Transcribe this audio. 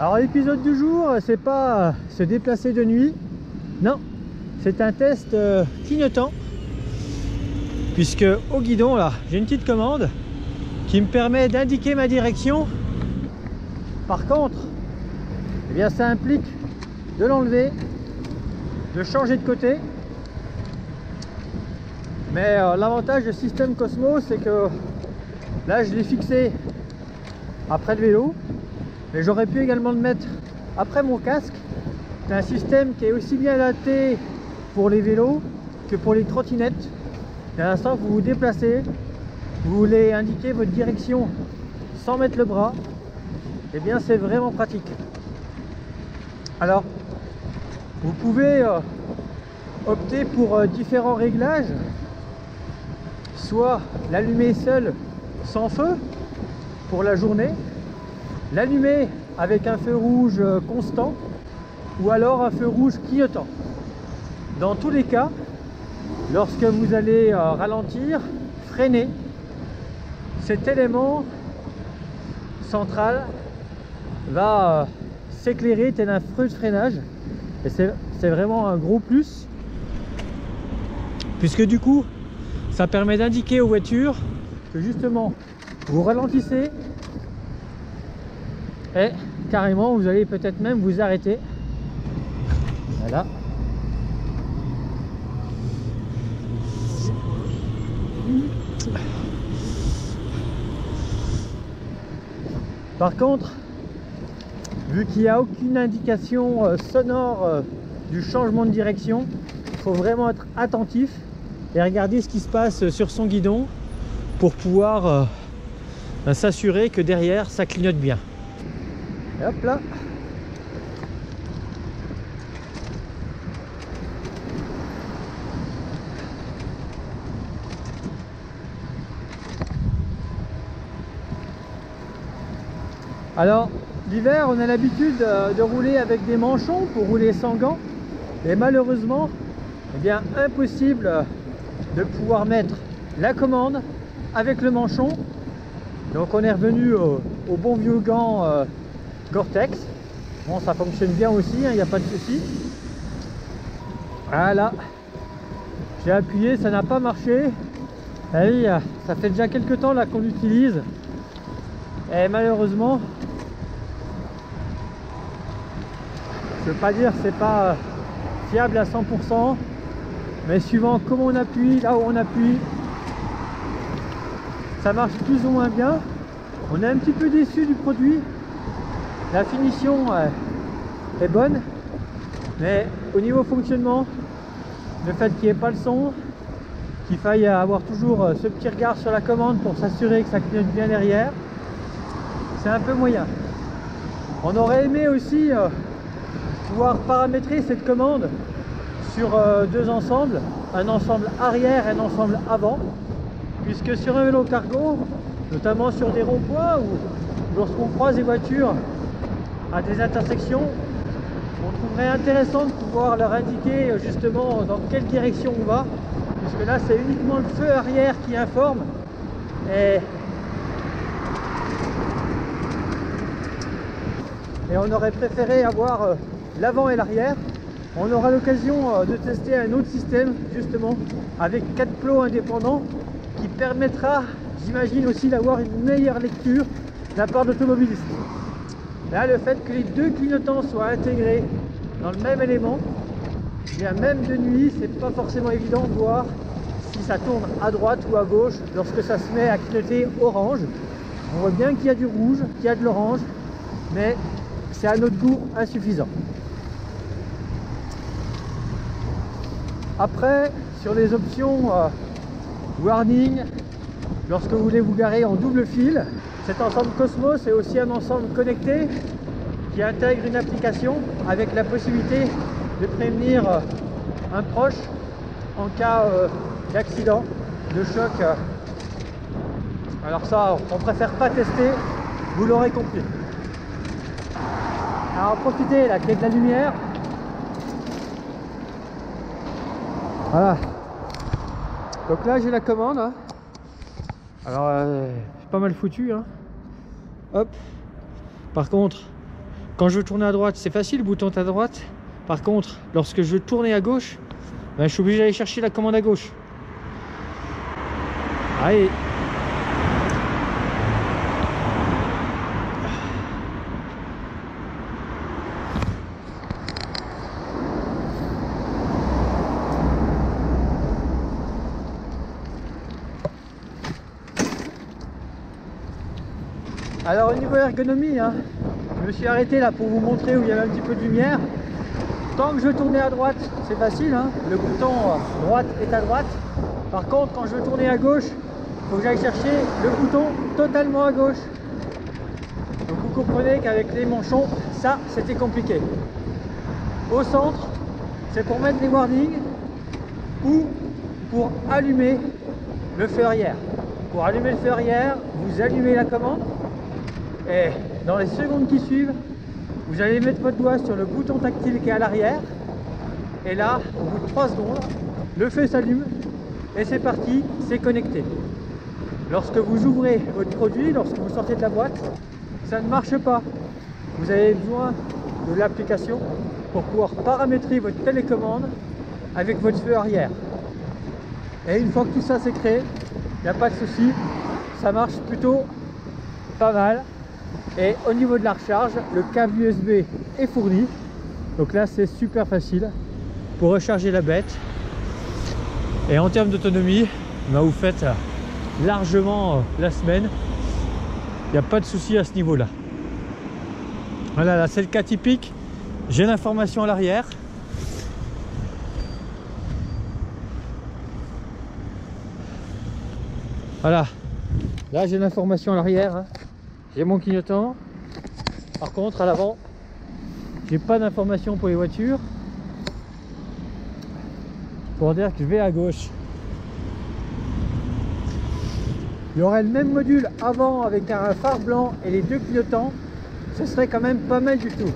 Alors l'épisode du jour, c'est pas se déplacer de nuit, non, c'est un test clignotant, puisque au guidon là, j'ai une petite commande qui me permet d'indiquer ma direction. Par contre, eh bien ça implique de l'enlever, de changer de côté. Mais l'avantage du système Cosmo, c'est que là je l'ai fixé après le vélo, mais j'aurais pu également le mettre après mon casque. C'est un système qui est aussi bien adapté pour les vélos que pour les trottinettes. À l'instant que vous vous déplacez, vous voulez indiquer votre direction sans mettre le bras, et bien c'est vraiment pratique. Alors vous pouvez opter pour différents réglages, soit l'allumer seul sans feu pour la journée, l'allumer avec un feu rouge constant, ou alors un feu rouge clignotant. Dans tous les cas, lorsque vous allez ralentir, freiner, cet élément central va s'éclairer tel un feu de freinage, et c'est vraiment un gros plus, puisque du coup ça permet d'indiquer aux voitures que justement vous ralentissez et carrément vous allez peut-être même vous arrêter. Voilà. Par contre, vu qu'il n'y a aucune indication sonore du changement de direction, il faut vraiment être attentif et regarder ce qui se passe sur son guidon pour pouvoir s'assurer que derrière ça clignote bien. Et hop là. Alors l'hiver on a l'habitude de rouler avec des manchons pour rouler sans gants, et malheureusement eh bien impossible de pouvoir mettre la commande avec le manchon. Donc on est revenu au bon vieux gant Gore-Tex. Bon, ça fonctionne bien aussi, il n'y a pas de souci. Voilà, j'ai appuyé, ça n'a pas marché. Allez, ça fait déjà quelques temps là qu'on l'utilise, et malheureusement, je ne veux pas dire que c'est pas fiable à 100%, mais suivant comment on appuie, là où on appuie, ça marche plus ou moins bien. On est un petit peu déçu du produit, la finition est bonne, mais au niveau fonctionnement, le fait qu'il n'y ait pas le son, qu'il faille avoir toujours ce petit regard sur la commande pour s'assurer que ça clignote bien derrière, c'est un peu moyen. On aurait aimé aussi pouvoir paramétrer cette commande sur deux ensembles, un ensemble arrière et un ensemble avant, puisque sur un vélo cargo, notamment sur des ronds-points ou lorsqu'on croise des voitures à des intersections, on trouverait intéressant de pouvoir leur indiquer justement dans quelle direction on va, puisque là c'est uniquement le feu arrière qui informe, et on aurait préféré avoir l'avant et l'arrière. On aura l'occasion de tester un autre système justement avec 4 plots indépendants qui permettra, j'imagine aussi, d'avoir une meilleure lecture de la part de l'automobiliste. Là, le fait que les deux clignotants soient intégrés dans le même élément, bien même de nuit, c'est pas forcément évident de voir si ça tourne à droite ou à gauche lorsque ça se met à clignoter orange. On voit bien qu'il y a du rouge, qu'il y a de l'orange, mais c'est à notre goût insuffisant. Après, sur les options warning, lorsque vous voulez vous garer en double fil, cet ensemble Cosmo, c'est aussi un ensemble connecté qui intègre une application avec la possibilité de prévenir un proche en cas d'accident, de choc. Alors ça, on préfère pas tester, vous l'aurez compris. Alors profitez, la clé de la lumière. Voilà. Donc là j'ai la commande. Hein. Alors c'est pas mal foutu. Hein. Hop. Par contre, quand je veux tourner à droite, c'est facile, le bouton est à droite. Par contre, lorsque je veux tourner à gauche, ben, je suis obligé d'aller chercher la commande à gauche. Allez. Alors au niveau ergonomie, hein, je me suis arrêté là pour vous montrer où il y avait un petit peu de lumière. Tant que je veux tourner à droite, c'est facile, hein, le bouton droite est à droite. Par contre, quand je veux tourner à gauche, il faut que j'aille chercher le bouton totalement à gauche. Donc vous comprenez qu'avec les manchons, ça c'était compliqué. Au centre, c'est pour mettre les warnings ou pour allumer le feu arrière. Pour allumer le feu arrière, vous allumez la commande et dans les secondes qui suivent, vous allez mettre votre doigt sur le bouton tactile qui est à l'arrière et là, au bout de 3 secondes, le feu s'allume et c'est parti, c'est connecté. Lorsque vous ouvrez votre produit, lorsque vous sortez de la boîte, ça ne marche pas. Vous avez besoin de l'application pour pouvoir paramétrer votre télécommande avec votre feu arrière. Et une fois que tout ça c'est créé, il n'y a pas de souci, ça marche plutôt pas mal. Et au niveau de la recharge, le câble USB est fourni. Donc là c'est super facile pour recharger la bête. Et en termes d'autonomie, ben, vous faites largement la semaine. Il n'y a pas de souci à ce niveau-là. Voilà, là c'est le cas typique. J'ai l'information à l'arrière. Voilà. Là j'ai l'information à l'arrière. Hein. J'ai mon clignotant. Par contre à l'avant, j'ai pas d'information pour les voitures. Pour dire que je vais à gauche. Il y aurait le même module avant avec un phare blanc et les 2 clignotants. Ce serait quand même pas mal du tout.